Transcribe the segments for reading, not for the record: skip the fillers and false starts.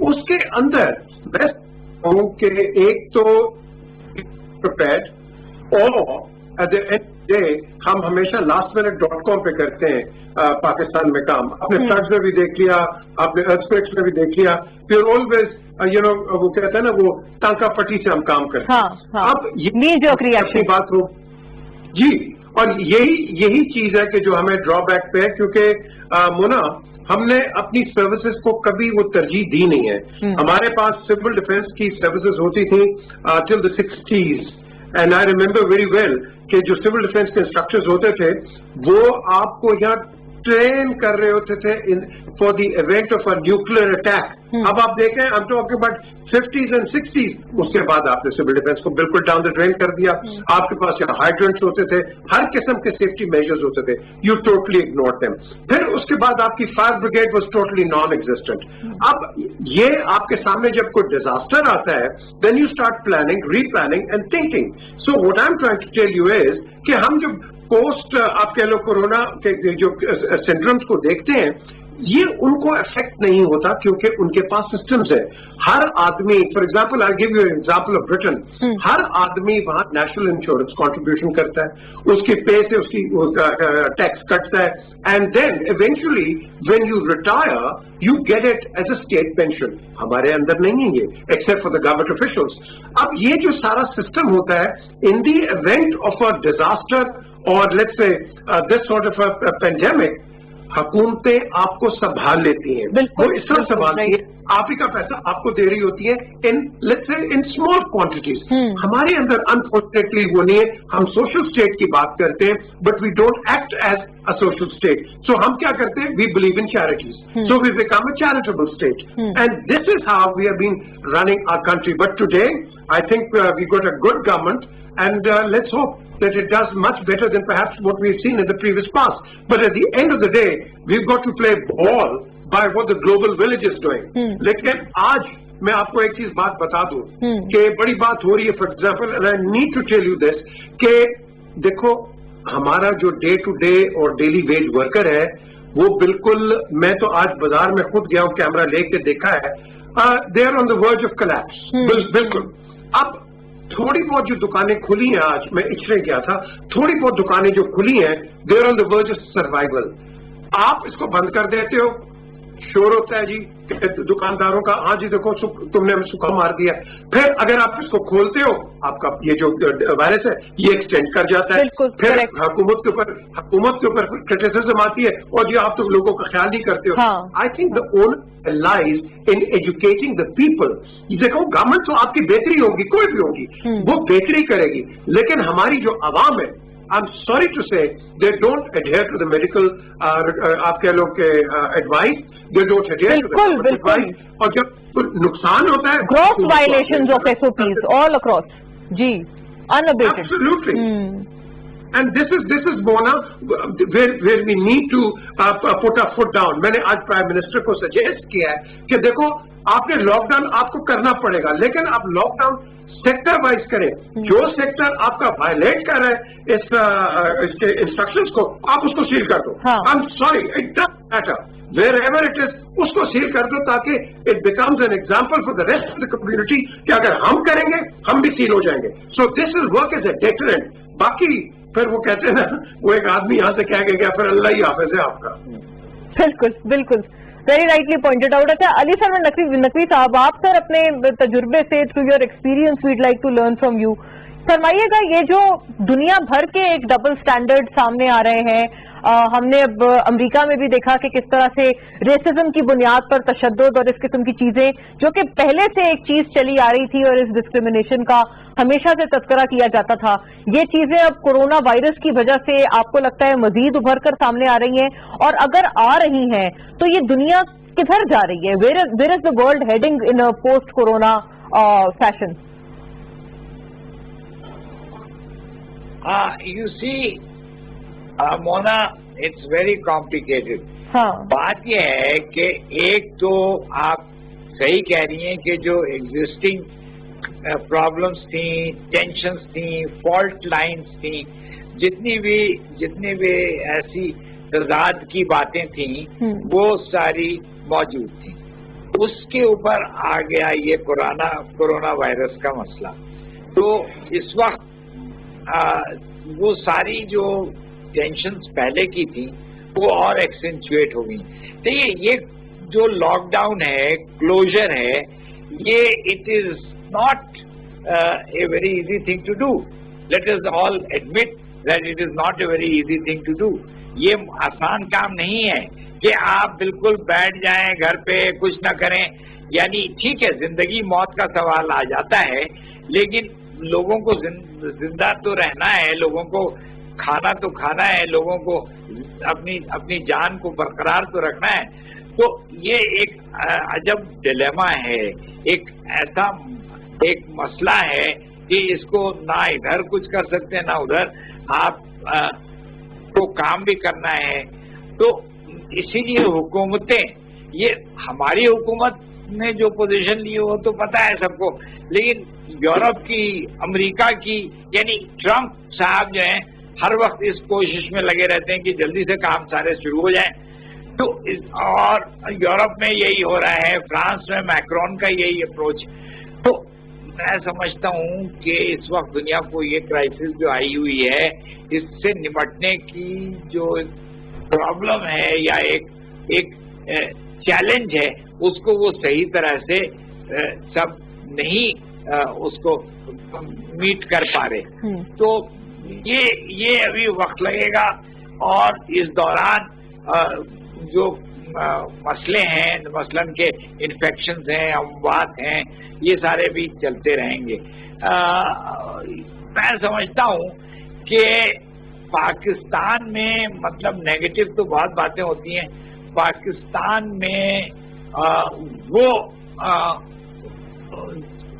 اس کے اندر میں ہوں کہ ایک تو اور ایٹ دا اینڈ ڈے ہم ہمیشہ lastminute.com پہ کرتے ہیں پاکستان میں کام. اپنے فلڈز میں بھی دیکھ لیا, اپنے ارتھکویکس میں بھی دیکھ لیا, پھر آلویز وہ کہتے ہیں نا وہ ٹانکا پٹی سے ہم کام کرتے ہیں. اب یہ بات ہو جی, اور یہی چیز ہے کہ جو ہمیں ڈرا بیک پہ ہے, کیونکہ مونا ہم نے اپنی سروسز کو کبھی وہ ترجیح دی نہیں ہے. ہمارے پاس سول ڈیفینس کی سروسز ہوتی تھی till the 60s. And I remember very well کہ جو سول ڈیفینس کے انسٹرکٹرز ہوتے تھے وہ آپ کو یہاں ٹرین کر رہے ہوتے تھے for the event of a nuclear attack. اب آپ دیکھیں ہم talking about 50s and 60s. اس کے بعد آپ نے سول ڈیفینس کو بالکل ڈاؤن دا ڈرین کر دیا. آپ کے پاس یہاں ہائیڈرنٹس ہوتے تھے, ہر قسم کے سیفٹی میجرز ہوتے تھے. You totally ignore them. پھر اس کے بعد آپ کی fire brigade was totally non existent. اب یہ آپ کے سامنے جب کوئی ڈیزاسٹر آتا ہے then you start planning, replanning and thinking. So what I am trying to tell you is کہ ہم جو پوسٹ آپ کہہ لو کورونا کے جو سنڈرومس کو دیکھتے ہیں یہ ان کو افیکٹ نہیں ہوتا کیونکہ ان کے پاس سسٹمز ہے. ہر آدمی, for example I give you example of Britain, ہر آدمی وہاں نیشنل انشورنس کنٹریبیوشن کرتا ہے, اس کی پے سے اس کی ٹیکس کٹتا ہے, and then eventually when you retire you get it as a state pension. ہمارے اندر نہیں ہے یہ, except for the government officials. اب یہ جو سارا سسٹم ہوتا ہے in the event of a disaster اور let's say this sort of a pandemic, حکومتیں آپ کو سنبھال لیتی ہیں. وہ اس طرح سنبھالتی ہیں, آپ ہی کا پیسہ آپ کو دے رہی ہوتی ہے ان اسمال کوانٹیٹیز. ہمارے اندر انفارچونیٹلی وہ نہیں ہے. ہم سوشل اسٹیٹ کی بات کرتے ہیں but we don't act as a social state. So ہم کیا کرتے ہیں, we believe in charities, so we become a charitable state, and this is how we have been running our country. But today I think we got a good government and let's hope that it does much better than perhaps what we've seen in the previous past. But at the end of the day, we've got to play ball by what the global village is doing. لیکن آج میں آپ کو ایک چیز بات بتا دوں کہ بڑی بات ہو رہی ہے. For example and I need to tell you this کہ دیکھو ہمارا جو ڈے ٹو ڈے اور ڈیلی ویج ورکر ہے وہ بالکل, میں تو آج بازار میں خود گیا ہوں, کیمرہ لے کے دیکھا ہے, they are on the verge of collapse. بالکل. اب تھوڑی بہت جو دکانیں کھلی ہیں, آج میں اچھلے گیا تھا, تھوڑی بہت دکانیں جو کھلی ہیں they are on the verge of survival. آپ اس کو بند کر دیتے ہو, شور ہوتا ہے جی دکانداروں کا, ہاں جی دیکھو تم نے ہمیں سکھا مار دیا. پھر اگر آپ اس کو کھولتے ہو آپ کا یہ جو وائرس ہے یہ ایکسٹینڈ کر جاتا ہے. پھر حکومت کے اوپر کرٹیسزم آتی ہے اور جی آپ تو لوگوں کا خیال نہیں کرتے ہو. I think the onus lies in educating the people. دیکھو گورنمنٹ تو آپ کی بہتری ہوگی, کوئی بھی ہوگی, وہ بہتری کرے گی, لیکن ہماری جو عوام ہے I'm sorry to say they don't adhere to the medical آپ کہہ لو کہ advice, they don't adhere to the advice. اور جب نقصان ہوتا ہے gross violations of SOPs all across. G unabated. Absolutely. And this is Mona where we need to put our foot down. میں نے آج پرائم منسٹر کو سجیسٹ کیا ہے کہ دیکھو آپ نے لاک ڈاؤن آپ کو کرنا پڑے گا, لیکن آپ لاک ڈاؤن سیکٹر وائز کریں. جو سیکٹر آپ کا وائلیٹ کر رہا ہے اس کے انسٹرکشنز کو, آپ اس کو سیل کر دو. I'm sorry, it doesn't matter. Wherever it is, اس کو سیل کر دو تاکہ it becomes an example for the rest of the community کہ اگر ہم کریں گے ہم بھی سیل ہو جائیں گے. So this will work as a deterrent. باقی پھر وہ کہتے ہیں نا, وہ ایک آدمی یہاں سے کہہ کے گیا پھر اللہ ہی حافظ ہے آپ کا. بالکل بالکل ویری رائٹلی پوائنٹڈ آؤٹ. اچھا علی سلمان نقوی صاحب, آپ سر اپنے تجربے سے through your experience we'd like to learn from you, فرمائیے گا یہ جو دنیا بھر کے ایک ڈبل سٹینڈرڈ سامنے آ رہے ہیں, ہم نے اب امریکہ میں بھی دیکھا کہ کس طرح سے ریسزم کی بنیاد پر تشدد اور اس قسم کی چیزیں جو کہ پہلے سے ایک چیز چلی آ رہی تھی اور اس ڈسکریمنیشن کا ہمیشہ سے تذکرہ کیا جاتا تھا, یہ چیزیں اب کورونا وائرس کی وجہ سے آپ کو لگتا ہے مزید ابھر کر سامنے آ رہی ہیں, اور اگر آ رہی ہیں تو یہ دنیا کدھر جا رہی ہے؟ Where is the world heading in post corona fashion? You see, Mona, it's very complicated. بات یہ ہے کہ ایک تو آپ صحیح کہہ رہی ہیں کہ جو ایگزسٹنگ پرابلمس تھیں, ٹینشنس تھیں, فالٹ لائنس تھیں, جتنی بھی ایسی تضاد کی باتیں تھیں وہ ساری موجود تھیں. اس کے اوپر آ گیا یہ کورونا وائرس کا مسئلہ. تو اس وقت وہ ساری جو ٹینشنز پہلے کی تھی وہ اور ایکسینچویٹ ہو گئی. دیکھیے یہ جو لاک ڈاؤن ہے, کلوزر ہے, یہ it is not a very easy thing to do. Let us all admit that it is not a very easy thing to do. یہ آسان کام نہیں ہے کہ آپ بالکل بیٹھ جائیں گھر پہ کچھ نہ کریں. یعنی ٹھیک ہے زندگی موت کا سوال آ جاتا ہے, لیکن لوگوں کو زندہ تو رہنا ہے, لوگوں کو کھانا تو کھانا ہے, لوگوں کو اپنی جان کو برقرار تو رکھنا ہے. تو یہ ایک عجب ڈیلیما ہے, ایک ایسا ایک مسئلہ ہے کہ اس کو نہ ادھر کچھ کر سکتے نہ ادھر. آپ کو کام بھی کرنا ہے. تو اسی لیے حکومتیں, یہ ہماری حکومت نے جو پوزیشن لی وہ تو پتہ ہے سب کو, لیکن یورپ کی, امریکہ کی, یعنی ٹرمپ صاحب جو ہیں ہر وقت اس کوشش میں لگے رہتے ہیں کہ جلدی سے کام سارے شروع ہو جائیں. تو اور یورپ میں یہی ہو رہا ہے, فرانس میں میکرون کا یہی اپروچ. تو میں سمجھتا ہوں کہ اس وقت دنیا کو یہ کرائسس جو آئی ہوئی ہے اس سے نمٹنے کی جو پرابلم ہے یا ایک چیلنج ہے, اس کو وہ صحیح طرح سے سب نہیں اس کو میٹ کر پا رہے. تو یہ ابھی وقت لگے گا, اور اس دوران جو مسئلے ہیں مثلاً کہ انفیکشنز ہیں, اموات ہیں, یہ سارے بھی چلتے رہیں گے. میں سمجھتا ہوں کہ پاکستان میں مطلب نیگیٹو تو بہت باتیں ہوتی ہیں, پاکستان میں وہ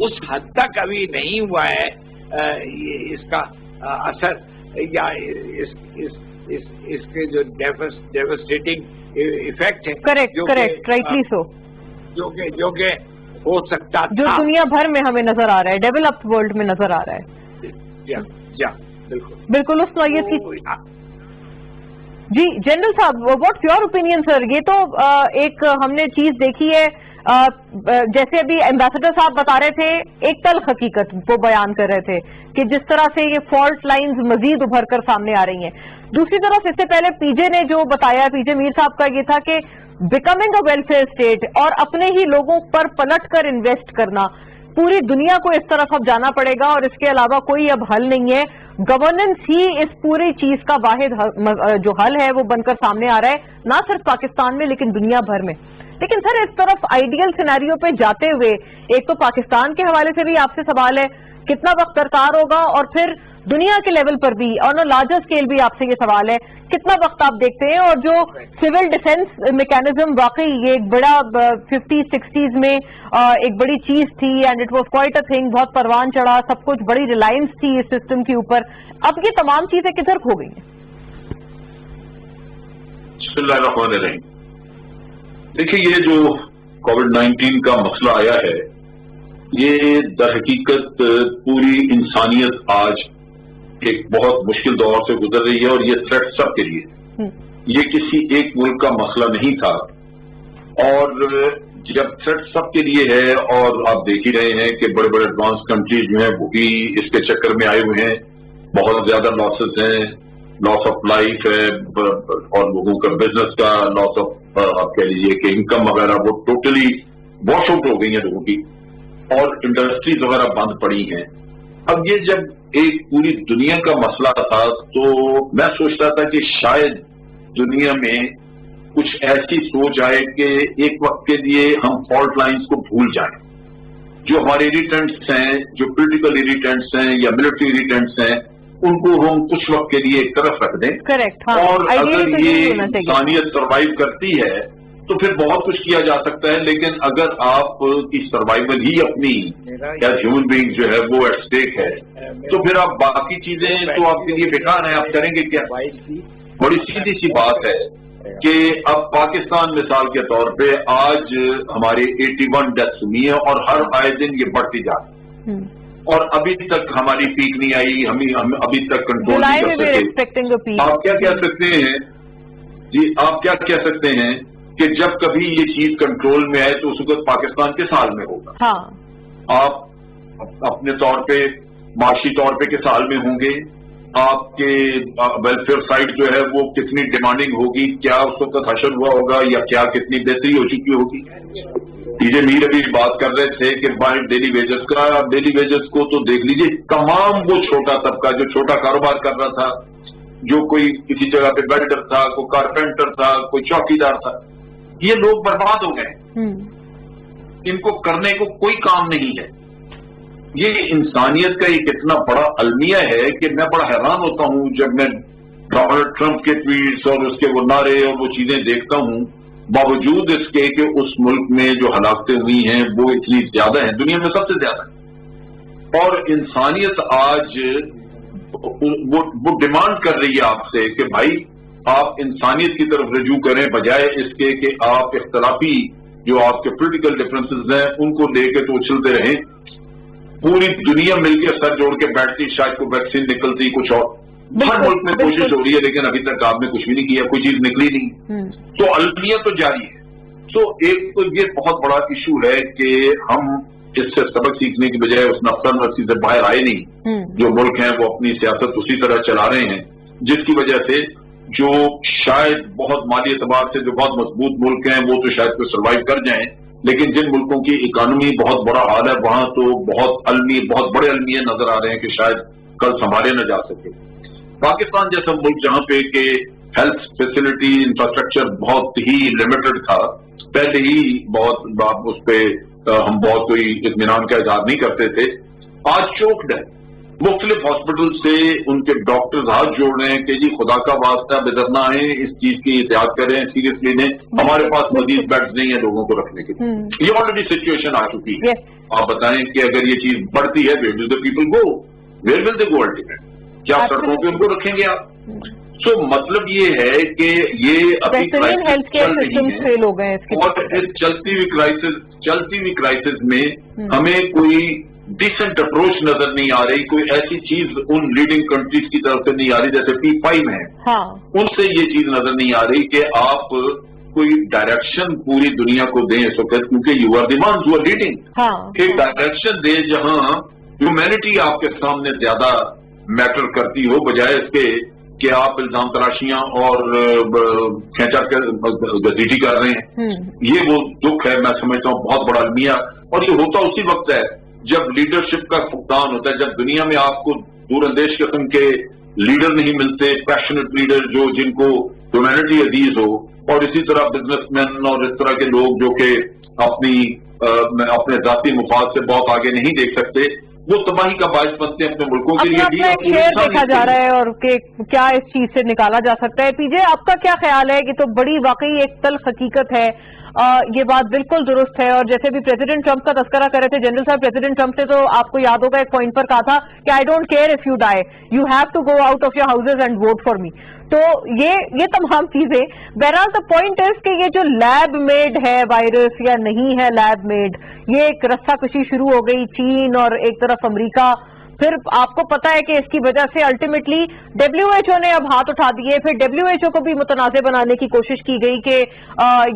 اس حد تک ابھی نہیں ہوا ہے اس کا اثر یا اس کے جو ڈیوسٹیٹنگ ایفیکٹ ہے, کریکٹ رائٹلی سو, جو کہ ہو سکتا تھا, جو دنیا بھر میں ہمیں نظر آ رہا ہے, ڈیولپڈ ورلڈ میں نظر آ رہا ہے. بالکل اس نوعیت کی. جی جنرل صاحب, واٹس یور اوپینین سر؟ یہ تو ایک ہم نے چیز دیکھی ہے, جیسے ابھی ایمبیسڈر صاحب بتا رہے تھے, ایک تلخ حقیقت وہ بیان کر رہے تھے کہ جس طرح سے یہ فالٹ لائنز مزید ابھر کر سامنے آ رہی ہیں. دوسری طرف اس سے پہلے پی جے نے جو بتایا, پی جے میر صاحب کا یہ تھا کہ بیکمنگ اے ویلفیئر اسٹیٹ اور اپنے ہی لوگوں پر پلٹ کر انویسٹ کرنا, پوری دنیا کو اس طرف اب جانا پڑے گا, اور اس کے علاوہ کوئی اب حل نہیں ہے. گورننس ہی اس پوری چیز کا واحد جو حل ہے وہ بن کر سامنے آ رہا ہے, نہ صرف پاکستان میں لیکن دنیا بھر میں. لیکن سر اس طرف آئیڈیل سینیریو پہ جاتے ہوئے ایک تو پاکستان کے حوالے سے بھی آپ سے سوال ہے کتنا وقت درکار ہوگا, اور پھر دنیا کے لیول پر بھی اور لارجر اسکیل بھی آپ سے یہ سوال ہے کتنا وقت آپ دیکھتے ہیں. اور جو سول ڈیفنس میکینزم واقعی یہ ایک بڑا 50-60s میں ایک بڑی چیز تھی, and it was quite a thing, بہت پروان چڑھا, سب کچھ بڑی ریلائنس تھی اس سسٹم کے اوپر, اب یہ تمام چیزیں کدھر کھو گئی ہیں؟ بسم اللہ الرحمن الرحیم. دیکھیے یہ جو کووڈ-19 کا مسئلہ آیا ہے, یہ در حقیقت پوری انسانیت آج ایک بہت مشکل دور سے گزر رہی ہے, اور یہ تھریٹ سب کے لیے, یہ کسی ایک ملک کا مسئلہ نہیں تھا. اور جب تھریٹ سب کے لیے ہے, اور آپ دیکھ ہی رہے ہیں کہ بڑے بڑے ایڈوانس کنٹریز جو ہیں وہ بھی اس کے چکر میں آئے ہوئے ہیں, بہت زیادہ لاسز ہیں, لاس آف لائف ہے, اور لوگوں کا بزنس کا لاس آف آپ کہہ لیجیے کہ انکم وغیرہ وہ ٹوٹلی واش آؤٹ ہو گئی ہیں لوگوں کی, اور انڈسٹریز وغیرہ بند پڑی ہیں. اب یہ جب ایک پوری دنیا کا مسئلہ تھا تو میں سوچتا تھا کہ شاید دنیا میں کچھ ایسی سوچ آئے کہ ایک وقت کے لیے ہم فالٹ لائنز کو بھول جائیں. جو ہمارے اریٹنٹس ہیں, جو پولیٹیکل اریٹنٹس ہیں یا ملٹری اریٹنٹس ہیں, ان کو ہم کچھ وقت کے لیے ایک طرف رکھ دیں. اور اگر یہ انسانیت سروائیو کرتی ہے تو پھر بہت کچھ کیا جا سکتا ہے, لیکن اگر آپ کی سروائیول ہی اپنی یا ہیومن بینگ جو ہے وہ ایٹ اسٹیک ہے, تو پھر آپ باقی چیزیں تو آپ کے لیے بیکار ہیں, آپ کریں گے کیا؟ بڑی سیدھی سی بات ہے کہ اب پاکستان مثال کے طور پہ آج ہمارے 81 ڈیتھس ہوئی ہیں, اور ہر آئے دن یہ بڑھتی جا رہی ہے, اور ابھی تک ہماری پیک نہیں آئی, ہم ابھی تک کنٹرول نہیں کر سکتے. آپ کیا کہہ سکتے ہیں جی, آپ کیا کہہ سکتے ہیں کہ جب کبھی یہ چیز کنٹرول میں آئے تو اس وقت پاکستان کے سال میں ہوگا. آپ اپنے طور پہ معاشی طور پہ کس حال میں ہوں گے, آپ کے ویلفیئر سائٹ جو ہے وہ کتنی ڈیمانڈنگ ہوگی, کیا اس وقت حشر ہوا ہوگا یا کیا کتنی بہتری ہو چکی ہوگی. ٹی جے میر ابھی بات کر رہے تھے کہ ڈیلی ویجز کا, ڈیلی ویجز کو تو دیکھ لیجئے, تمام وہ چھوٹا طبقہ جو چھوٹا کاروبار کر رہا تھا, جو کوئی کسی جگہ پہ بلڈر تھا, کوئی کارپینٹر تھا, کوئی چوکیدار تھا, یہ لوگ برباد ہو گئے. ان کو کرنے کو کوئی کام نہیں ہے. یہ انسانیت کا ایک اتنا بڑا المیہ ہے کہ میں بڑا حیران ہوتا ہوں جب میں ڈونلڈ ٹرمپ کے ٹویٹس اور اس کے وہ نعرے اور وہ چیزیں دیکھتا ہوں, باوجود اس کے کہ اس ملک میں جو ہلاکتیں ہوئی ہیں وہ اتنی زیادہ ہیں, دنیا میں سب سے زیادہ ہیں, اور انسانیت آج وہ ڈیمانڈ کر رہی ہے آپ سے کہ بھائی آپ انسانیت کی طرف رجوع کریں, بجائے اس کے کہ آپ اختلافی جو آپ کے پولیٹیکل ڈفرینسز ہیں ان کو لے کے تو اچھلتے رہیں. پوری دنیا مل کے سر جوڑ کے بیٹھتی, شاید کوئی ویکسین نکلتی, کچھ اور, ہر ملک میں کوشش ہو رہی ہے, لیکن ابھی تک آپ نے کچھ بھی نہیں کیا, کوئی چیز نکلی نہیں. تو المیہ تو جاری ہے. تو ایک تو یہ بہت بڑا ایشو ہے کہ ہم اس سے سبق سیکھنے کی بجائے اس نفسانفسی سے باہر آئے نہیں. جو ملک ہیں وہ اپنی سیاست اسی طرح چلا رہے ہیں, جس کی وجہ سے جو شاید بہت مالی اعتبار سے جو بہت مضبوط ملک ہیں وہ تو شاید کوئی سروائیو کر جائیں, لیکن جن ملکوں کی اکانومی بہت بڑا حال ہے وہاں تو بہت بڑے المیہ نظر آ رہے ہیں کہ شاید کل سنبھالے نہ جا سکے. پاکستان جیسا ملک جہاں پہ کہ ہیلتھ فیسلٹی انفراسٹرکچر بہت ہی لمیٹڈ تھا, پہلے ہی بہت اس پہ ہم بہت کوئی اطمینان کا اظہار نہیں کرتے تھے, آج چوکڈ ہے. مختلف ہاسپٹل سے ان کے ڈاکٹرز ہاتھ جوڑ رہے ہیں کہ جی خدا کا واسطہ بےدر نہ آئیں, اس چیز کی احتیاط کریں, سیریسلی لیں, ہمارے پاس مزید بیڈز نہیں ہیں لوگوں کو رکھنے کے. یہ آلریڈی سچویشن آ چکی ہے. آپ بتائیں کہ اگر یہ چیز بڑھتی ہے, where will the people go, where will they go ultimate, کیا سڑکوں پہ ان کو رکھیں گے آپ؟ سو مطلب یہ ہے کہ یہ ابھی کرائسس چل رہی ہے, اور اس چلتی ہوئی کرائسس میں ہمیں کوئی ڈیسنٹ اپروچ نظر نہیں آ رہی, کوئی ایسی چیز ان لیڈنگ کنٹریز کی طرف سے نہیں آ رہی جیسے P5 ہے, ان سے یہ چیز نظر نہیں آ رہی کہ آپ کوئی ڈائریکشن پوری دنیا کو دیں اس وقت, کیونکہ you are the ones who are leading, ایک ڈائریکشن دیں جہاں ہیومینٹی آپ کے سامنے زیادہ میٹر کرتی ہو, بجائے اس کے کہ آپ الزام تراشیاں اور کھینچا گزیٹی کر رہے ہیں. یہ وہ دکھ ہے, میں سمجھتا ہوں بہت بڑا المیہ, اور یہ ہوتا اسی وقت ہے جب لیڈرشپ کا فقدان ہوتا ہے, جب دنیا میں آپ کو دور اندیش قسم کے لیڈر نہیں ملتے, پیشنٹ لیڈر جو جن کو ہیومینٹی عزیز ہو, اور اسی طرح بزنس مین اور اس طرح کے لوگ جو کہ اپنے ذاتی مفاد سے بہت آگے نہیں دیکھ سکتے, وہ تباہی کا باعث بنتے ہیں اپنے ملکوں کے لیے بھی. شیئر دیکھا جا رہا ہے اور کہ کیا اس چیز سے نکالا جا سکتا ہے. پی جے آپ کا کیا خیال ہے؟ کہ تو بڑی واقعی ایک تلخ حقیقت ہے, یہ بات بالکل درست ہے, اور جیسے بھی پریزیڈنٹ ٹرمپ کا تذکرہ کر رہے تھے جنرل صاحب, پریزیڈنٹ ٹرمپ سے تو آپ کو یاد ہوگا ایک پوائنٹ پر کہا تھا کہ I don't care if you die, you have to go out of your houses and vote for me. تو یہ تمام چیزیں, بہرحال دا پوائنٹ ہے کہ یہ جو لیب میڈ ہے وائرس یا نہیں ہے لیب میڈ, یہ ایک رسہ کشی شروع ہو گئی چین اور ایک طرف امریکہ. پھر آپ کو پتا ہے کہ اس کی وجہ سے الٹیمیٹلی WHO نے اب ہاتھ اٹھا دیے, پھر WHO کو بھی متنازع بنانے کی کوشش کی گئی کہ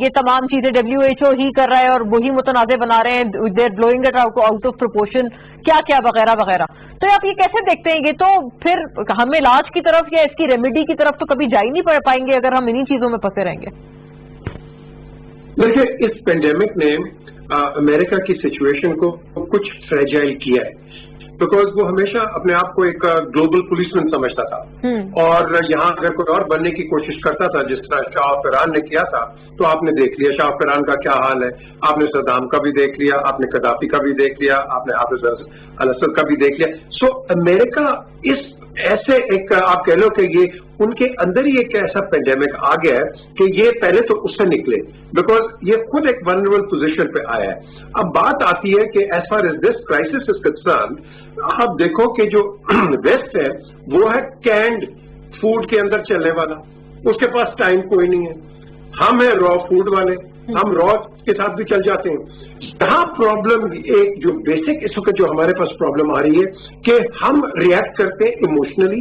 یہ تمام چیزیں WHO ہی کر رہا ہے اور وہی متنازع بنا رہے ہیں, they are blowing it out of proportion, کیا وغیرہ وغیرہ. تو آپ یہ کیسے دیکھتے ہیں؟ یہ تو پھر ہم علاج کی طرف یا اس کی ریمیڈی کی طرف تو کبھی جا ہی نہیں پائیں گے اگر ہم انہی چیزوں میں پھنسے رہیں گے. دیکھیے, اس پینڈیمک نے امریکہ کی سچویشن کو کچھ فریجائل کیا ہے, بیکاز وہ ہمیشہ اپنے آپ کو ایک گلوبل پولیس مین سمجھتا تھا, اور یہاں اگر کوئی اور بننے کی کوشش کرتا تھا جس طرح شاہ آف ایران نے کیا تھا, تو آپ نے دیکھ لیا شاہ آف ایران کا کیا حال ہے, آپ نے صدام کا بھی دیکھ لیا, آپ نے قذافی کا بھی دیکھ لیا, آپ نے حافظ الاسد کا بھی دیکھ لیا. سو امریکہ اس ایسے ایک آپ کہہ لو کہ یہ ان کے اندر ہی ایک ایسا پینڈیمک آ گیا ہے کہ یہ پہلے تو اس سے نکلے, بیکاز یہ خود ایک ولنریبل پوزیشن پہ آیا ہے. اب بات آتی ہے کہ as far as this crisis is concern, آپ دیکھو کہ جو ویسٹ ہے وہ ہے کینڈ فوڈ کے اندر چلنے والا, اس کے پاس ٹائم کوئی نہیں ہے. ہم ہیں را فوڈ والے, ہم را کے ساتھ بھی چل جاتے ہیں. یہاں پرابلم ایک جو بیسک اس وقت جو ہمارے پاس پرابلم آ رہی ہے کہ ہم ریئیکٹ کرتے ہیں emotionally,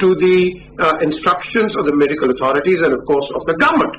to the instructions of the medical authorities and of course of the government.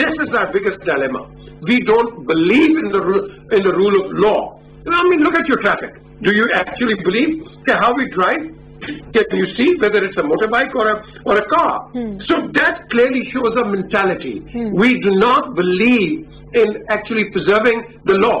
This is our biggest dilemma. We don't believe in the rule of law. I mean, look at your traffic. Do you actually believe that how we drive? Can you see whether it's a motorbike or a car? So that clearly shows a mentality. We do not believe in actually preserving the law.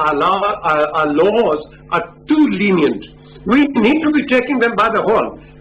our laws are too lenient. We need to be taking them by the horn.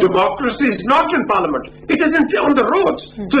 Democracy is not in parliament. It isn't on the roads. So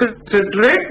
considerate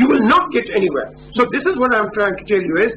you will not get anywhere. So this is what I'm trying to tell you is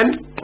and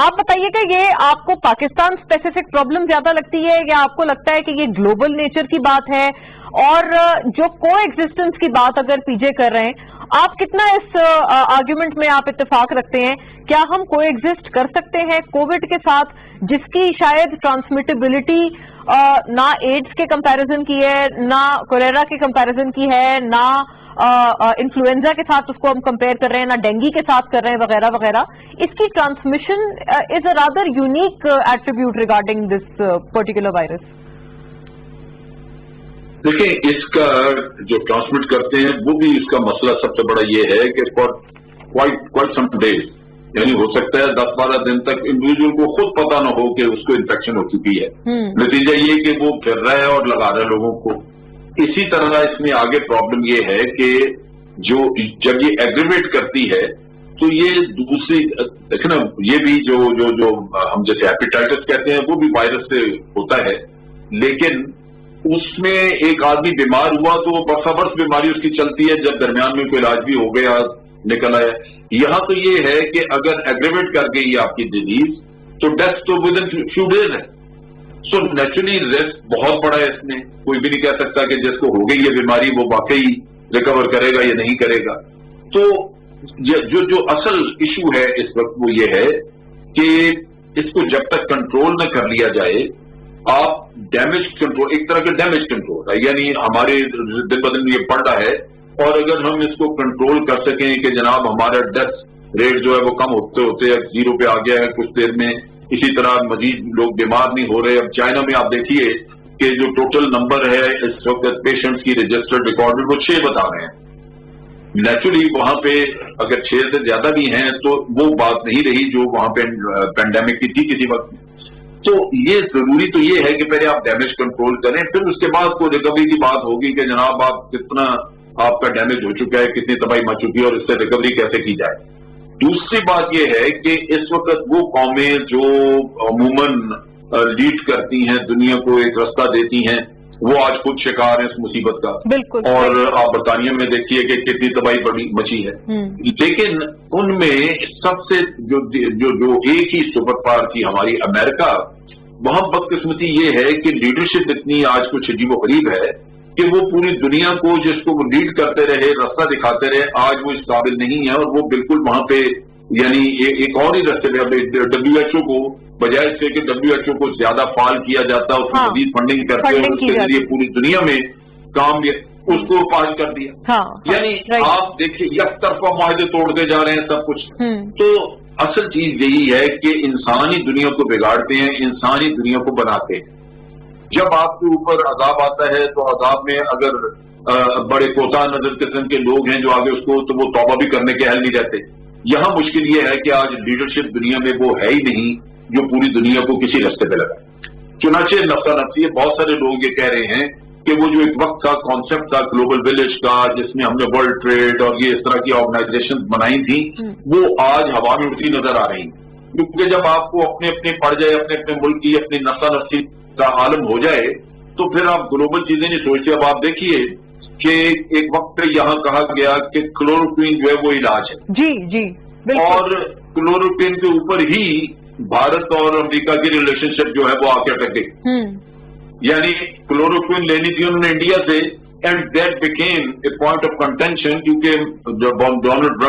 آپ بتائیے کہ یہ آپ کو Pakistan specific problem زیادہ لگتی ہے یا آپ کو لگتا ہے کہ یہ گلوبل نیچر کی بات ہے؟ اور جو کو ایگزسٹنس کی بات اگر پی جے کر رہے ہیں، آپ کتنا اس آرگیومنٹ میں آپ اتفاق رکھتے ہیں؟ کیا ہم کو ایگزسٹ کر سکتے ہیں کووڈ کے ساتھ، جس کی شاید ٹرانسمیٹیبلٹی نہ ایڈز کے کمپیریزن کی ہے، نہ کولیرا کے کمپیریزن کی ہے، نہ انفلوئنزا کے ساتھ اس کو ہم کمپیئر کر رہے ہیں، نہ ڈینگی کے ساتھ کر رہے ہیں وغیرہ وغیرہ؟ اس کی transmission is a rather unique attribute regarding this particular virus. دیکھیں، اس کا جو ٹرانسمٹ کرتے ہیں وہ بھی اس کا مسئلہ سب سے بڑا یہ ہے کہ فار کوائٹ سم ڈیز، یعنی ہو سکتا ہے 10-12 دن تک انڈیویجول کو خود پتا نہ ہو کہ اس کو انفیکشن ہو چکی ہے. نتیجہ یہ کہ وہ پھر رہا ہے اور لگا رہا ہے لوگوں کو. اسی طرح اس میں آگے پرابلم یہ ہے کہ جب یہ ایگریویٹ کرتی ہے تو یہ دوسری دیکھیں نا، یہ بھی جو ہم جیسے ہیپیٹائٹس کہتے ہیں وہ بھی وائرس سے ہوتا ہے، لیکن اس میں ایک آدمی بیمار ہوا تو وہ برسا برس بیماری اس کی چلتی ہے، جب درمیان میں کوئی علاج بھی ہو گیا نکل آیا. یہاں تو یہ ہے کہ اگر ایگریویٹ کر گئی آپ کی ڈیزیز تو ڈیتھ تو ود ان فیو ڈیز ہے. سو نیچرلی رسک بہت بڑا ہے اس میں. کوئی بھی نہیں کہہ سکتا کہ جس کو ہو گئی یہ بیماری وہ واقعی ریکور کرے گا یا نہیں کرے گا. تو جو اصل ایشو ہے اس وقت وہ یہ ہے کہ اس کو جب تک کنٹرول نہ کر لیا جائے، آپ ڈیمیج کنٹرول، ایک طرح کا ڈیمیج کنٹرول ہے، یعنی ہمارے دن بدن یہ بڑھ رہا ہے، اور اگر ہم اس کو کنٹرول کر سکیں کہ جناب ہمارا ڈیتھ ریٹ جو ہے وہ کم ہوتے ہوتے زیرو پہ آ گیا ہے کچھ دیر میں، اسی طرح مزید لوگ بیمار نہیں ہو رہے. اب چائنا میں آپ دیکھیے کہ جو ٹوٹل نمبر ہے اس وقت پیشنٹس کی رجسٹرڈ ریکارڈ وہ 6 بتا رہے ہیں. نیچرلی وہاں پہ اگر 6 سے زیادہ بھی ہیں تو وہ بات نہیں رہی جو وہاں پہ پینڈیمک کی تھی کسی وقت. تو یہ ضروری تو یہ ہے کہ پہلے آپ ڈیمیج کنٹرول کریں، پھر اس کے بعد کوئی ریکوری کی بات ہوگی کہ جناب آپ کتنا آپ کا ڈیمیج ہو چکا ہے، کتنی تباہی مچ چکی ہے اور اس سے ریکوری کیسے کی جائے. دوسری بات یہ ہے کہ اس وقت وہ قومیں جو عموماً لیڈ کرتی ہیں دنیا کو، ایک رستہ دیتی ہیں، وہ آج خود شکار ہیں اس مصیبت کا. بالکل. اور آپ برطانیہ میں دیکھیے کہ کتنی تباہی بڑی مچی ہے. لیکن ان میں سب سے جو ایک ہی سپر پاور تھی ہماری امریکہ، وہاں بدقسمتی یہ ہے کہ لیڈرشپ اتنی آج کچھ عجیب و غریب ہے کہ وہ پوری دنیا کو جس کو وہ لیڈ کرتے رہے، رستہ دکھاتے رہے، آج وہ اس قابل نہیں ہے. اور وہ بالکل وہاں پہ یعنی ایک اور ہی رستے پہ WHO کو بجائے اس سے کہ WHO کو زیادہ فعال کیا جاتا، اس کو مزید فنڈنگ کرتے اور اس کے ذریعے پوری دنیا میں کام اس کو پاس کر دیا. یعنی آپ دیکھیے یک طرفہ معاہدے توڑتے جا رہے ہیں سب کچھ. تو اصل چیز یہی ہے کہ انسانی دنیا کو بگاڑتے ہیں، انسانی دنیا کو بناتے ہیں. جب آپ کے اوپر عذاب آتا ہے تو عذاب میں اگر بڑے کوتاہ نظر قسم کے لوگ ہیں جو آگے اس کو، تو وہ توبہ بھی کرنے کے اہل نہیں رہتے. یہاں مشکل یہ ہے کہ آج لیڈرشپ دنیا میں وہ ہے ہی نہیں جو پوری دنیا کو کسی رستے پہ لگائے. چنانچہ نفسا نفسی بہت سارے لوگ یہ کہہ رہے ہیں کہ وہ جو ایک وقت کا کانسیپٹ تھا گلوبل ولیج کا، جس میں ہم نے ورلڈ ٹریڈ اور یہ اس طرح کی آرگنائزیشن بنائی تھی، وہ آج ہوا میں اڑتی نظر آ رہی ہیں. کیونکہ جب آپ کو اپنے اپنے پڑ جائے، اپنے اپنے ملک کی اپنی نفسا نفسی کا عالم ہو جائے تو پھر آپ گلوبل چیزیں نہیں سوچتے. اب آپ دیکھیے کہ ایک وقت پہ یہاں کہا گیا کہ کلوروکوین جو ہے وہ علاج ہے. جی جی بالکل. اور کلوروکوین کے اوپر ہی بھارت اور امریکہ کی ریلیشن شپ جو ہے وہ آ کے اٹک گئی. یعنی کلوروکوین لینی تھی انہوں نے انڈیا سے، and that became a point of contention, کیونکہ ڈونلڈ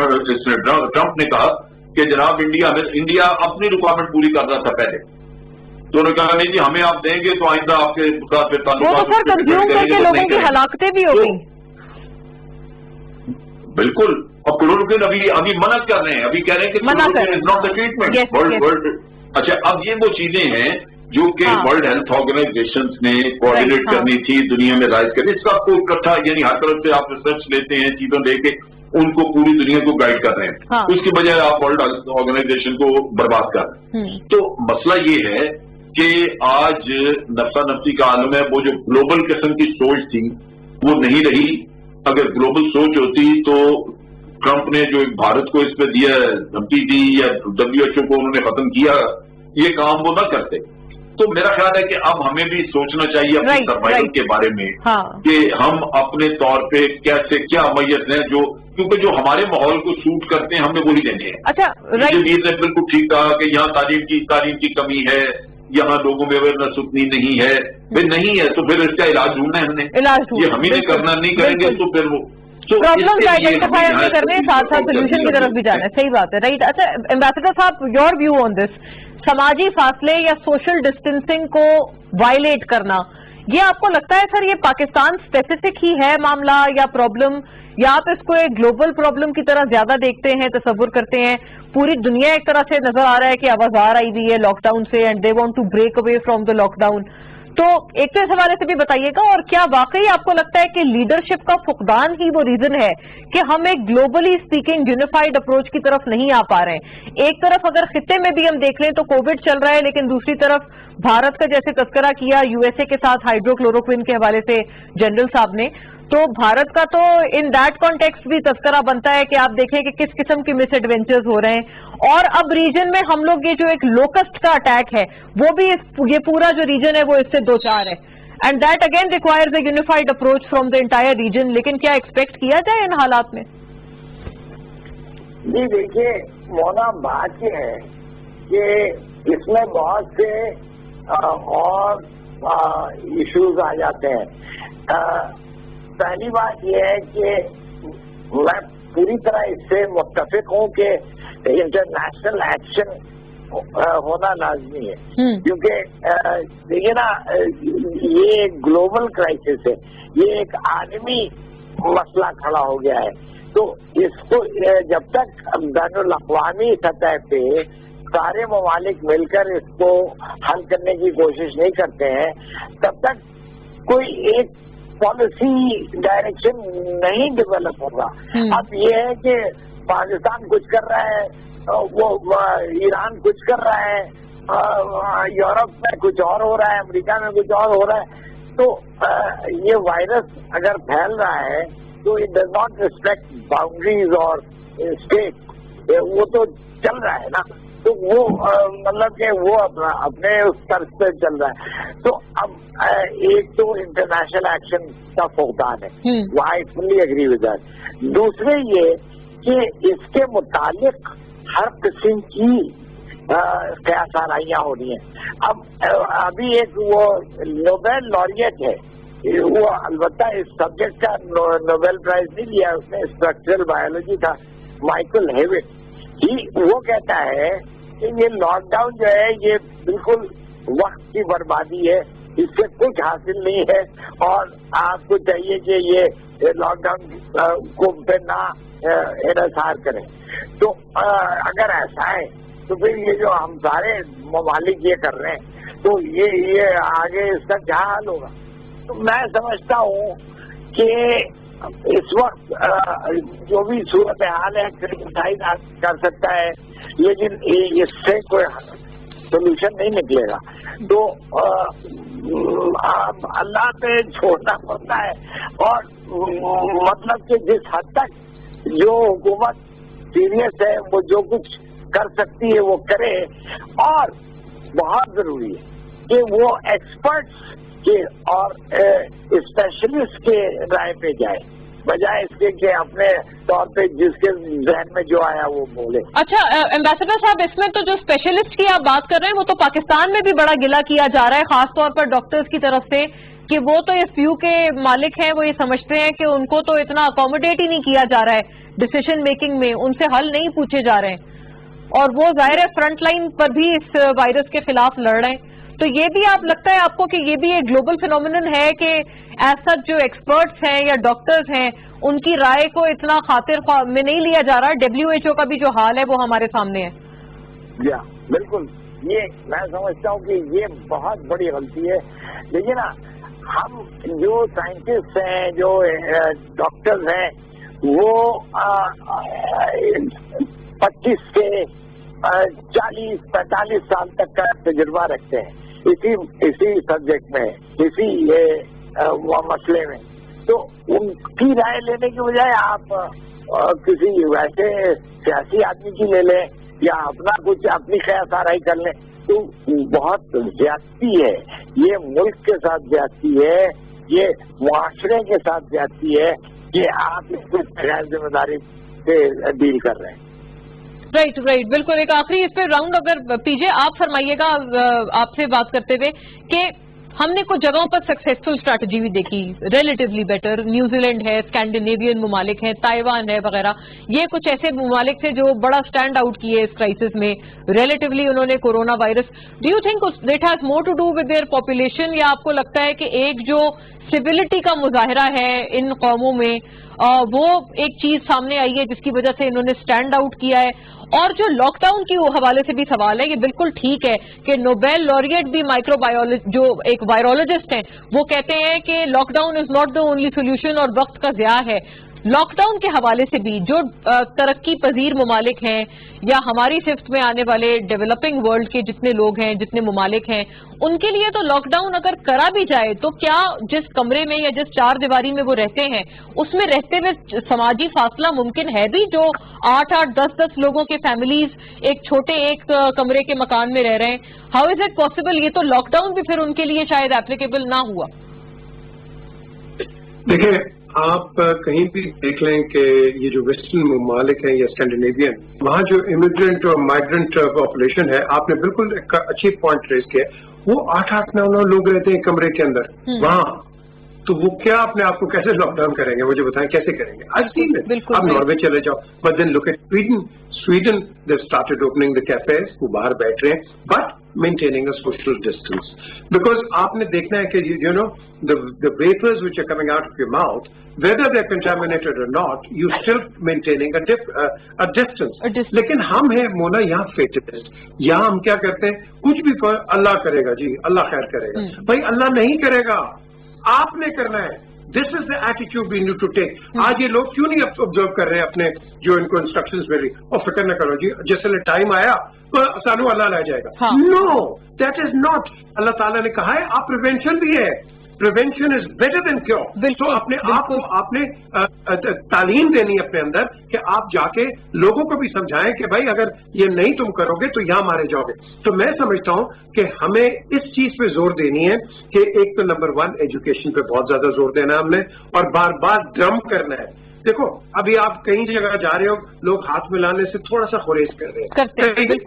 ٹرمپ نے کہا کہ جناب انڈیا اپنی ریکوائرمنٹ پوری کر رہا تھا پہلے، تو انہوں نے کہا نہیں جی ہمیں آپ دیں گے تو آئندہ آپ کے ساتھ پھر لوگوں کی ہلاکتیں بھی ہو گئی. بالکل. اور کلوروکوین ابھی منع کر رہے ہیں، ابھی کہہ رہے ہیں کہ کلوروکوین از ناٹ دا ٹریٹمنٹ. اچھا، اب یہ وہ چیزیں ہیں جو کہ ورلڈ ہیلتھ آرگنائزیشن نے کوآرڈینیٹ کرنی تھی، دنیا میں رائز کرنی. اس کا آپ کو اکٹھا یعنی ہر طرف سے آپ ریسرچ لیتے ہیں، چیزوں لے کے ان کو پوری دنیا کو گائیڈ کر رہے ہیں. اس کی بجائے آپ ورلڈ ہیلتھ آرگنائزیشن کو برباد کر رہے ہیں. تو مسئلہ یہ ہے کہ آج نفسا نفسی کا عالم ہے. وہ جو گلوبل قسم کی سوچ تھی وہ نہیں رہی. اگر گلوبل سوچ ہوتی تو ٹرمپ نے جو بھارت کو اس پہ دیا دھمکی دی یا WHO کو انہوں نے ختم کیا، یہ کام وہ نہ کرتے. تو میرا خیال ہے کہ اب ہمیں بھی سوچنا چاہیے اپنی سروائول کے بارے میں کہ ہم اپنے طور پہ کیسے کیا میت ہیں کیونکہ جو ہمارے ماحول کو سوٹ کرتے ہیں ہمیں وہی دینے ہیں. اچھا جدید نے بالکل ٹھیک کہا کہ یہاں تعلیم کی کمی ہے, یہاں لوگوں میں اویئرنیس اتنی نہیں ہے. نہیں ہے تو پھر اس کا علاج ڈھونڈنا ہے ہم نے, یہ ہم ہی نہیں کرنا, نہیں کریں گے تو پھر وہ پرابلم آئیڈینٹیفائی ہم کر رہے ہیں, ساتھ ساتھ سولوشن کی طرف بھی جانا ہے. صحیح بات ہے, رائٹ. اچھا ایمبیسڈر صاحب, یور ویو آن دس, سماجی فاصلے یا سوشل ڈسٹینسنگ کو وائلیٹ کرنا, یہ آپ کو لگتا ہے سر یہ پاکستان اسپیسیفک ہی ہے معاملہ یا پرابلم, یا آپ اس کو ایک گلوبل پرابلم کی طرح زیادہ دیکھتے ہیں, تصور کرتے ہیں؟ پوری دنیا ایک طرح سے نظر آ رہا ہے کہ آواز آئی ہوئی ہے لاک ڈاؤن سے, and they want to break away from the lockdown. تو ایک تو اس حوالے سے بھی بتائیے گا, اور کیا واقعی آپ کو لگتا ہے کہ لیڈرشپ کا فقدان ہی وہ ریزن ہے کہ ہم ایک گلوبلی اسپیکنگ یونیفائڈ اپروچ کی طرف نہیں آ پا رہے ہیں؟ ایک طرف اگر خطے میں بھی ہم دیکھ لیں تو کووڈ چل رہا ہے, لیکن دوسری طرف بھارت کا جیسے تذکرہ کیا یو ایس اے کے ساتھ ہائیڈرو کلوروکوین کے حوالے سے جنرل صاحب نے, تو بھارت کا تو ان دیٹ کانٹیکسٹ بھی تذکرہ بنتا ہے کہ آپ دیکھیں کہ کس قسم کی مس ایڈونچرز ہو رہے ہیں. اور اب ریجن میں ہم لوگ یہ جو ایک لوکسٹ کا اٹیک ہے وہ بھی یہ پورا جو ریجن ہے وہ اس سے دو چار ہے, and that again requires a unified approach from the entire region. لیکن کیا ایکسپیکٹ کیا جائے ان حالات میں؟ جی دیکھیے مونا, بات یہ ہے کہ اس میں بہت سے اور ایشوز آ جاتے ہیں. پہلی بات یہ ہے کہ میں پوری طرح اس سے متفق ہوں کہ انٹرنیشنل ایکشن ہونا لازمی ہے, کیونکہ دیکھیے نا, یہ ایک گلوبل کرائسس ہے, یہ ایک عالمی مسئلہ کھڑا ہو گیا ہے. تو اس کو جب تک بین الاقوامی سطح پہ سارے ممالک مل کر اس کو حل کرنے کی کوشش نہیں کرتے ہیں, تب تک کوئی ایک پالیسی ڈائریکشن نہیں ڈیولپ ہوگا. اب یہ ہے کہ پاکستان کچھ کر رہا ہے, وہ ایران کچھ کر رہا ہے, یورپ میں کچھ اور ہو رہا ہے, امریکہ میں کچھ اور ہو رہا ہے. تو یہ وائرس اگر پھیل رہا ہے تو it does not respect boundaries اور اسٹیٹ, وہ تو چل رہا ہے نا. تو وہ مطلب کہ وہ اپنے اس طرز پہ چل رہا ہے. تو اب ایک تو انٹرنیشنل ایکشن کا فقدان ہے, وہ آئی فلی ایگری ود دیٹ. دوسرے یہ کہ اس کے متعلق ہر قسم کی قیاس آرائیاں ہو رہی ہیں. اب ابھی ایک وہ نوبیل لوریٹ ہے, وہ البتہ اس سبجیکٹ کا نوبیل پرائز نہیں لیا اس نے, اسٹرکچرل بایولوجی تھا, مائیکل ہیوٹ. وہ کہتا ہے کہ یہ لاک ڈاؤن جو ہے یہ بالکل وقت کی بربادی ہے, اس سے کچھ حاصل نہیں ہے, اور آپ کو چاہیے کہ یہ لاک ڈاؤن کو پہ نہ انحصار کریں. تو اگر ایسا ہے تو پھر یہ جو ہم سارے ممالک یہ کر رہے ہیں تو یہ آگے اس کا کیا حل ہوگا؟ تو میں سمجھتا ہوں کہ اس وقت جو بھی صورتحال ہے کرٹیسائز کر سکتا ہے, لیکن اس سے کوئی سولوشن نہیں نکلے گا. تو اللہ پہ چھوڑنا پڑتا ہے, اور مطلب کہ جس حد تک جو حکومت سیریس ہے وہ جو کچھ کر سکتی ہے وہ کرے, اور بہت ضروری ہے کہ وہ ایکسپرٹس کے اور اسپیشلسٹ کے رائے پہ جائے, بجائے اس کے کہ اپنے طور پہ جس کے ذہن میں جو آیا وہ بولے. اچھا ایمبیسڈر صاحب, اس میں تو جو اسپیشلسٹ کی آپ بات کر رہے ہیں وہ تو پاکستان میں بھی بڑا گلہ کیا جا رہا ہے, خاص طور پر ڈاکٹرز کی طرف سے, کہ وہ تو اس ویو کے مالک ہیں, وہ یہ سمجھتے ہیں کہ ان کو تو اتنا اکوموڈیٹ ہی نہیں کیا جا رہا ہے ڈیسیشن میکنگ میں, ان سے حل نہیں پوچھے جا رہے ہیں, اور وہ ظاہر ہے فرنٹ لائن پر بھی اس وائرس کے خلاف لڑ رہے ہیں. تو یہ بھی آپ لگتا ہے آپ کو کہ یہ بھی ایک گلوبل فینومینن ہے کہ ایسا جو ایکسپرٹس ہیں یا ڈاکٹرز ہیں ان کی رائے کو اتنا خاطر خواہ میں نہیں لیا جا رہا؟ WHO کا بھی جو حال ہے وہ ہمارے سامنے ہے. بالکل, یہ میں سمجھتا ہوں کہ یہ بہت بڑی غلطی ہے. لیکن نا ہم جو سائنٹسٹ ہیں, جو ڈاکٹرز ہیں, وہ 25 سے 40-45 سال تک کا تجربہ رکھتے ہیں اسی سبجیکٹ میں, اسی مسئلے میں. تو ان کی رائے لینے کی بجائے آپ کسی ویسے سیاسی آدمی کی لے لیں یا اپنا کچھ اپنی قیاس آرائی کر لیں, تو بہت زیادتی ہے. یہ ملک کے ساتھ زیادتی ہے, یہ معاشرے کے ساتھ زیادتی ہے کہ آپ اس کو غیر ذمہ داری سے ڈیل کر رہے ہیں. رائٹ رائٹ بالکل. ایک آخری اس پہ راؤنڈ اگر پی جے آپ فرمائیے گا آپ سے بات کرتے ہوئے کہ ہم نے کچھ جگہوں پر سکسیسفل اسٹریٹجی بھی دیکھی, ریلیٹیولی بیٹر. نیوزی لینڈ ہے, اسکینڈینیوین ممالک ہیں, تائیوان ہے وغیرہ. یہ کچھ ایسے ممالک تھے جو بڑا اسٹینڈ آؤٹ کیے اس کرائسس میں, ریلیٹیولی انہوں نے corona virus. Do you think that has more to do with their population, یا آپ کو لگتا ہے کہ ایک جو سیویلٹی کا مظاہرہ ہے ان قوموں میں وہ ایک چیز سامنے آئی ہے جس کی وجہ سے انہوں نے اسٹینڈ آؤٹ کیا ہے؟ اور جو لاک ڈاؤن کے حوالے سے بھی سوال ہے, یہ بالکل ٹھیک ہے کہ نوبیل laureate بھی مائکرو بایولوجسٹ جو ایک وائرولوجسٹ ہیں وہ کہتے ہیں کہ lockdown is not the only solution اور وقت کا ضیاع ہے. لاک ڈاؤن کے حوالے سے بھی جو ترقی پذیر ممالک ہیں یا ہماری صفت میں آنے والے ڈیولپنگ ورلڈ کے جتنے لوگ ہیں, جتنے ممالک ہیں, ان کے لیے تو لاک ڈاؤن اگر کرا بھی جائے تو کیا جس کمرے میں یا جس چار دیواری میں وہ رہتے ہیں اس میں رہتے ہوئے سماجی فاصلہ ممکن ہے بھی؟ جو 8-8 10-10 لوگوں کے فیملیز ایک چھوٹے ایک کمرے کے مکان میں رہ رہے ہیں, ہاؤ از اٹ پاسبل؟ یہ تو لاک ڈاؤن بھی پھر ان کے لیے شاید اپلیکیبل نہ ہوا. دیکھیں, آپ کہیں بھی دیکھ لیں کہ یہ جو ویسٹرن ممالک ہیں یا اسکینڈینیوین, وہاں جو امیگرنٹ اور مائیگرنٹ پاپولیشن ہے, آپ نے بالکل ایک اچھی پوائنٹ ریز کیا, وہ 8-9 لوگ رہتے ہیں کمرے کے اندر وہاں. تو وہ کیا اپنے آپ کو کیسے لاک ڈاؤن کریں گے؟ مجھے بتائیں کیسے کریں گے؟ آج دن میں آپ ناروے چلے جاؤ, but then look at Sweden they started opening the cafes, وہ باہر بیٹھ رہے ہیں but maintaining a social distance. Because آپ نے دیکھنا ہے کہ you know the vapors which are coming out of your mouth, whether they're contaminated or not, you still maintaining a distance. لیکن ہم ہیں مونا یہاں fatalist. یہاں ہم کیا کرتے ہیں, کچھ بھی اللہ کرے گا جی, اللہ خیر کرے گا. بھائی اللہ نہیں کرے گا, آپ نے کرنا ہے. This is the attitude we need to take. آج یہ لوگ کیوں نہیں آبزرو کر رہے ہیں اپنے جو ان کو انسٹرکشنز مل رہی, اور فکر نہ کرو جی جیسے ٹائم آیا تو سانو اللہ لے جائے گا. نو, دیٹ از ناٹ. اللہ تعالیٰ نے کہا ہے آپ پریونشن بھی ہے, prevention is better than cure. تو اپنے آپ کو آپ نے تعلیم دینی اپنے اندر کہ آپ جا کے لوگوں کو بھی سمجھائیں کہ بھائی اگر یہ نہیں تم کرو گے تو یہاں مارے جاؤ گے. تو میں سمجھتا ہوں کہ ہمیں اس چیز پہ زور دینی ہے کہ ایک تو نمبر 1 ایجوکیشن پہ بہت زیادہ زور دینا ہے ہم نے, اور بار بار ڈرم کرنا ہے. دیکھو ابھی آپ کہیں جگہ جا رہے ہو, لوگ ہاتھ ملانے سے تھوڑا سا خریز کر رہے ہیں,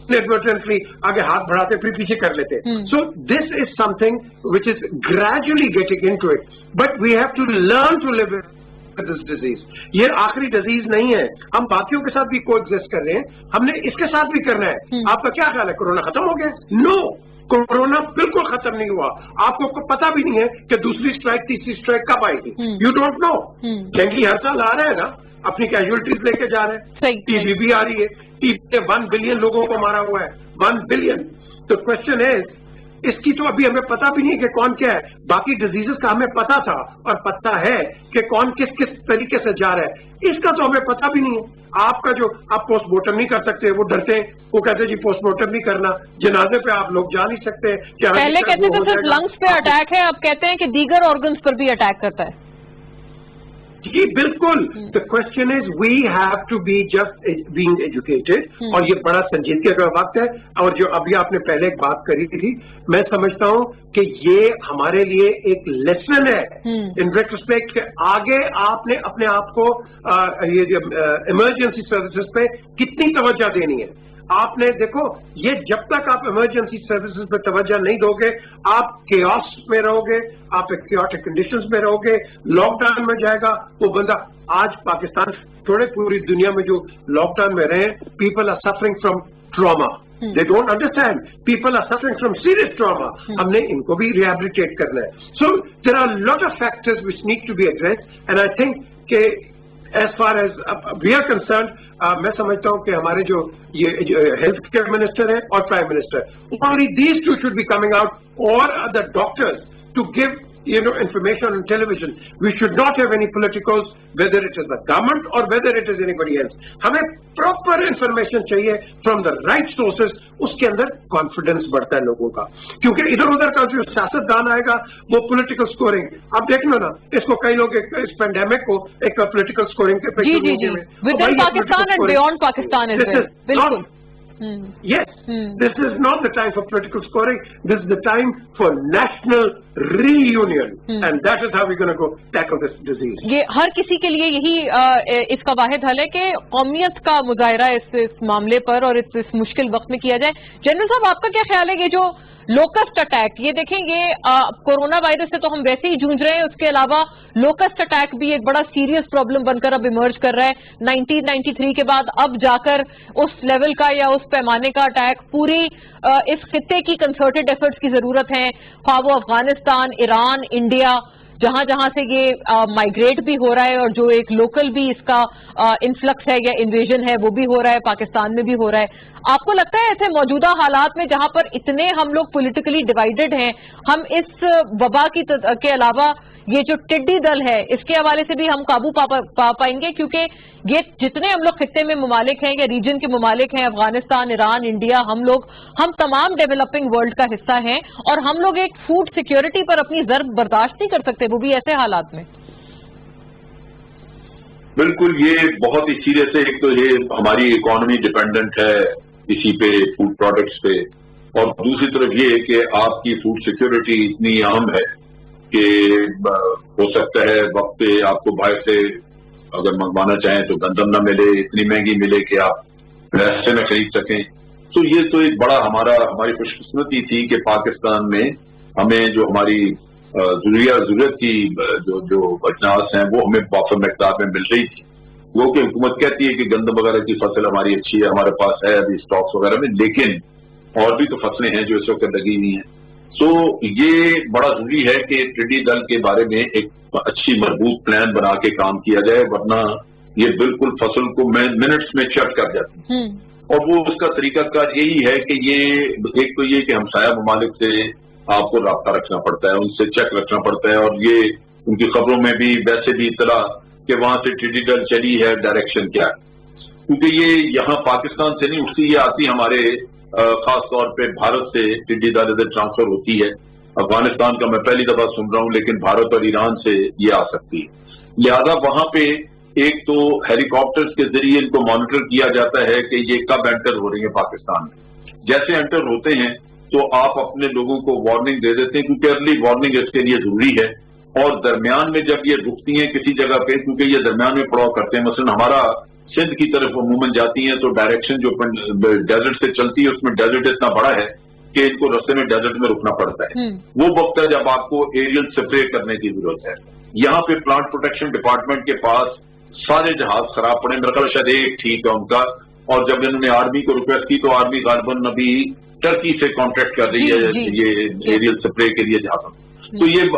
انیڈورٹنٹلی آگے ہاتھ بڑھاتے پھر پیچھے کر لیتے. So this is something which is gradually getting into it, but we have to learn to live with this disease. یہ آخری ڈیزیز نہیں ہے, ہم باقیوں کے ساتھ بھی کو ایگزسٹ کر رہے ہیں, ہم نے اس کے ساتھ بھی کرنا ہے. آپ کا کیا خیال ہے کورونا ختم ہو گیا؟ نو, کورونا بالکل ختم نہیں ہوا. آپ کو پتا بھی نہیں ہے کہ دوسری اسٹرائک تیسری اسٹرائک کب آئے گی. You don't know. ڈینگی ہر سال آ رہا ہے نا, اپنی کیجولٹیز لے کے جا رہے ہیں. ٹی بی بھی آ رہی ہے, ٹی بی نے 1 بلین لوگوں کو مارا ہوا ہے, 1 بلین. تو کوشچن ہے اس کی تو ابھی ہمیں پتا بھی نہیں کہ کون کیا ہے. باقی ڈیزیزز کا ہمیں پتا تھا اور پتا ہے کہ کون کس کس طریقے سے جا رہا ہے, اس کا تو ہمیں پتا بھی نہیں ہے. آپ کا جو آپ پوسٹ مارٹم نہیں کر سکتے, وہ ڈرتے ہیں, وہ کہتے ہیں جی پوسٹ مارٹم نہیں کرنا, جنازے پہ آپ لوگ جا نہیں سکتے. پہلے کہتے تھے صرف لنگس پہ اٹیک ہے, اب کہتے ہیں کہ دیگر آرگنز پر بھی اٹیک کرتا ہے. جی بالکل. The question is we have to be just being educated, اور یہ بڑا سنجیدگی کا وقت ہے. اور جو ابھی آپ نے پہلے ایک بات کری تھی, میں سمجھتا ہوں کہ یہ ہمارے لیے ایک لیسن ہے ان ریٹروسپیکٹ کہ آگے آپ نے اپنے آپ کو یہ ایمرجنسی سروسز پہ کتنی توجہ دینی ہے. آپ نے دیکھو, یہ جب تک آپ ایمرجنسی سروسز پہ توجہ نہیں دو گے, آپ کیوس میں رہو گے, آپ ایک کیوٹک کنڈیشنز میں رہو گے, لاک ڈاؤن میں جائے گا وہ بندہ. آج پاکستان تھوڑے پوری دنیا میں جو لاک ڈاؤن میں رہے, people are suffering from trauma. They don't understand. People are suffering from serious trauma. ہم نے ان کو بھی ریہیبلیٹیٹ کرنا ہے. So there are a lot of factors which need to be addressed, and I think کہ as far as we are concerned, میں سمجھتا ہوں کہ ہمارے جو یہ ہیلتھ کیئر منسٹر ہیں اور prime minister, only these two should be coming out, or the doctors to give information on television. We should not have any politicals, whether it is the government or whether it is anybody else. ہمیں proper information چاہیے from the right sources. اس کے اندر confidence بڑھتا ہے لوگوں کا, کیونکہ ادھر ادھر کا جو سیاست دان آئے گا وہ political scoring. آپ دیکھ لو نا, اس کو کئی لوگ اس پینڈیمک کو ایک political scoring کے within Pakistan and beyond Pakistan as well. بالکل Yes, this is not the time for political scoring. This is the time for national reunion, and that is how we're going to go tackle this disease. یہ ہر کسی کے لیے یہی اس کا واحد حل ہے کہ قومیت کا مظاہرہ اس معاملے پر اور اس مشکل وقت میں کیا جائے. جنرل صاحب، آپ کا کیا خیال ہے؟ یہ جو لوکسٹ اٹیک، یہ دیکھیں، یہ کورونا وائرس سے تو ہم ویسے ہی جونج رہے ہیں، اس کے علاوہ لوکسٹ اٹیک بھی ایک بڑا سیریس پرابلم بن کر اب ایمرج کر رہا ہے. 1993 کے بعد اب جا کر اس لیول کا یا اس پیمانے کا اٹیک پوری اس خطے کی کنسرٹڈ ایفرٹس کی ضرورت ہے، خواہ وہ افغانستان، ایران، انڈیا، جہاں جہاں سے یہ مائگریٹ بھی ہو رہا ہے اور جو ایک لوکل بھی اس کا انفلکس ہے یا انویژن ہے وہ بھی ہو رہا ہے، پاکستان میں بھی ہو رہا ہے. آپ کو لگتا ہے ایسے موجودہ حالات میں جہاں پر اتنے ہم لوگ پولیٹیکلی ڈیوائیڈڈ ہیں، ہم اس وبا کے علاوہ یہ جو ٹڈی دل ہے اس کے حوالے سے بھی ہم قابو پا پائیں گے؟ کیونکہ یہ جتنے ہم لوگ خطے میں ممالک ہیں یا ریجن کے ممالک ہیں، افغانستان، ایران، انڈیا، ہم تمام ڈیولپنگ ورلڈ کا حصہ ہیں، اور ہم لوگ ایک فوڈ سیکیورٹی پر اپنی ضرب برداشت نہیں کر سکتے، وہ بھی ایسے حالات میں. بالکل، یہ بہت ہی سیریس ہے. ایک تو یہ ہماری اکانومی ڈیپینڈنٹ ہے اسی پہ، فوڈ پروڈکٹس پہ، اور دوسری طرف یہ کہ آپ کی فوڈ سیکیورٹی اتنی اہم ہے کہ ہو سکتا ہے وقت پہ آپ کو باہر سے اگر منگوانا چاہیں تو گندم نہ ملے، اتنی مہنگی ملے کہ آپ پیسے میں خرید سکیں. تو یہ تو ایک بڑا ہماری خوش قسمتی تھی کہ پاکستان میں ہمیں جو ہماری ضرورت کی جو اجناس ہیں وہ ہمیں وافر مقدار میں مل رہی تھی. وہ کہ حکومت کہتی ہے کہ گندم وغیرہ کی فصل ہماری اچھی ہے، ہمارے پاس ہے ابھی اسٹاکس وغیرہ میں، لیکن اور بھی تو فصلیں ہیں جو اس وقت لگی ہوئی ہیں. تو یہ بڑا ضروری ہے کہ ٹڈی دل کے بارے میں ایک اچھی مربوط پلان بنا کے کام کیا جائے، ورنہ یہ بالکل فصل کو منٹس میں چٹ کر جاتی ہے. اور وہ اس کا طریقہ کار یہی ہے کہ یہ ایک تو یہ کہ ہمسایہ ممالک سے آپ کو رابطہ رکھنا پڑتا ہے، ان سے چیک رکھنا پڑتا ہے، اور یہ ان کی خبروں میں بھی ویسے بھی اطلاع کہ وہاں سے ٹڈی دل چلی ہے، ڈائریکشن کیا ہے. کیونکہ یہ یہاں پاکستان سے نہیں اٹھتی، یہ آتی ہمارے خاص طور پہ بھارت سے ٹڈی دل ادھر ٹرانسفر ہوتی ہے. افغانستان کا میں پہلی دفعہ سن رہا ہوں، لیکن بھارت اور ایران سے یہ آ سکتی ہے. لہذا وہاں پہ ایک تو ہیلی کاپٹر کے ذریعے ان کو مانیٹر کیا جاتا ہے کہ یہ کب انٹر ہو رہی ہے پاکستان میں. جیسے انٹر ہوتے ہیں تو آپ اپنے لوگوں کو وارننگ دے دیتے ہیں، کیونکہ ارلی وارننگ اس کے لیے ضروری ہے. اور درمیان میں جب یہ رکتی ہیں کسی جگہ پہ، کیونکہ یہ درمیان میں پڑاؤ کرتے ہیں، مثلا ہمارا سندھ کی طرف عموماً جاتی ہیں تو ڈائریکشن جو ڈیزرٹ سے چلتی ہے اس میں ڈیزرٹ اتنا بڑا ہے کہ ان کو رستے میں ڈیزرٹ میں رکنا پڑتا ہے. وہ وقت ہے جب آپ کو ایریل سپرے کرنے کی ضرورت ہے. یہاں پہ پلانٹ پروٹیکشن ڈپارٹمنٹ کے پاس سارے جہاز خراب پڑے، میرا خیال شاید ایک ٹھیک ہے ان کا. اور جب انہوں نے آرمی کو ریکویسٹ کی تو آرمی غالباً ابھی ٹرکی سے کانٹریکٹ کر رہی ہے یہ ایریل سپرے کے لیے جہاز. تو یہ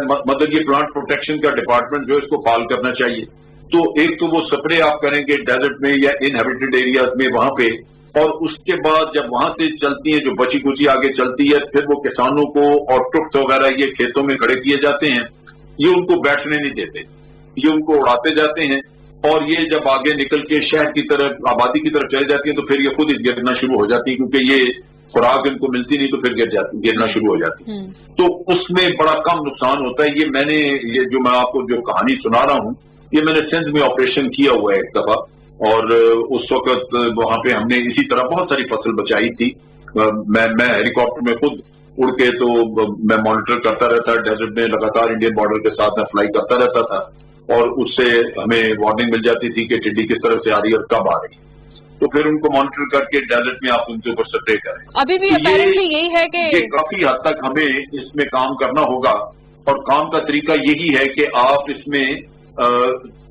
مطلب یہ پلانٹ پروٹیکشن کا ڈپارٹمنٹ جو اس کو فعال کرنا چاہیے. تو ایک تو وہ سپرے آپ کریں گے ڈیزرٹ میں یا انہیبیٹڈ ایریاز میں وہاں پہ، اور اس کے بعد جب وہاں سے چلتی ہیں جو بچی کچی آگے چلتی ہے، پھر وہ کسانوں کو اور ٹرکس وغیرہ یہ کھیتوں میں کھڑے کیے جاتے ہیں، یہ ان کو بیٹھنے نہیں دیتے، یہ ان کو اڑاتے جاتے ہیں. اور یہ جب آگے نکل کے شہر کی طرف آبادی کی طرف چلے جاتی ہیں تو پھر یہ خود ہی گرنا شروع ہو جاتی ہیں، کیونکہ یہ خوراک ان کو ملتی نہیں تو پھر گرنا شروع ہو جاتی ہے. تو اس میں بڑا کم نقصان ہوتا ہے. یہ جو میں آپ کو جو کہانی سنا رہا ہوں یہ میں نے سندھ میں آپریشن کیا ہوا ہے ایک دفعہ، اور اس وقت وہاں پہ ہم نے اسی طرح بہت ساری فصل بچائی تھی. میں ہیلی کاپٹر میں خود اڑ کے تو میں مانیٹر کرتا رہتا ڈیزرٹ میں، لگاتار انڈین بارڈر کے ساتھ میں فلائی کرتا رہتا تھا، اور اس سے ہمیں وارننگ مل جاتی تھی کہ ٹڈی کس طرف سے آ رہی ہے اور کب آ رہی ہے. تو پھر ان کو مانیٹر کر کے ڈیزرٹ میں آپ ان کے اوپر سپرے کریں. ابھی بھی یہی ہے کہ یہ کافی حد تک ہمیں اس میں کام کرنا ہوگا، اور کام کا طریقہ یہی ہے کہ آپ اس میں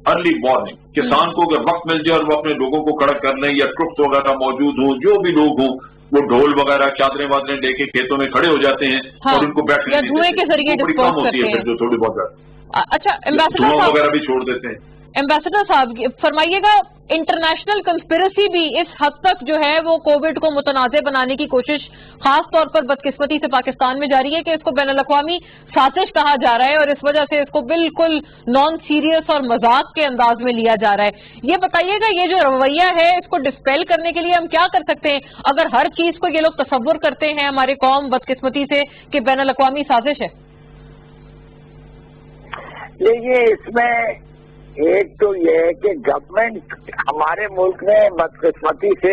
ارلی وارننگ، کسان کو اگر وقت مل جائے اور وہ اپنے لوگوں کو کھڑا کر لیں، یا ٹرکس وغیرہ موجود ہوں، جو بھی لوگ ہوں وہ ڈھول وغیرہ چادریں وادریں لے کے کھیتوں میں کھڑے ہو جاتے ہیں اور ان کو بیٹھنے دھوئیں کے ذریعے بڑی کم ہوتی ہے پھر جو تھوڑی بہت. اچھا، دھواں وغیرہ بھی چھوڑ دیتے ہیں. ایمبیسڈر صاحب فرمائیے گا، انٹرنیشنل کنسپریسی بھی اس حد تک جو ہے وہ کووڈ کو متنازع بنانے کی کوشش خاص طور پر بدقسمتی سے پاکستان میں جاری ہے کہ اس کو بین الاقوامی سازش کہا جا رہا ہے، اور اس وجہ سے اس کو بالکل نان سیریس اور مذاق کے انداز میں لیا جا رہا ہے. یہ بتائیے گا، یہ جو رویہ ہے اس کو ڈسپیل کرنے کے لیے ہم کیا کر سکتے ہیں، اگر ہر چیز کو یہ لوگ تصور کرتے ہیں ہمارے قوم بدقسمتی سے کہ بین الاقوامی سازش ہے؟ دیکھیے، اس میں ایک تو یہ ہے کہ گورنمنٹ ہمارے ملک میں بدقسمتی سے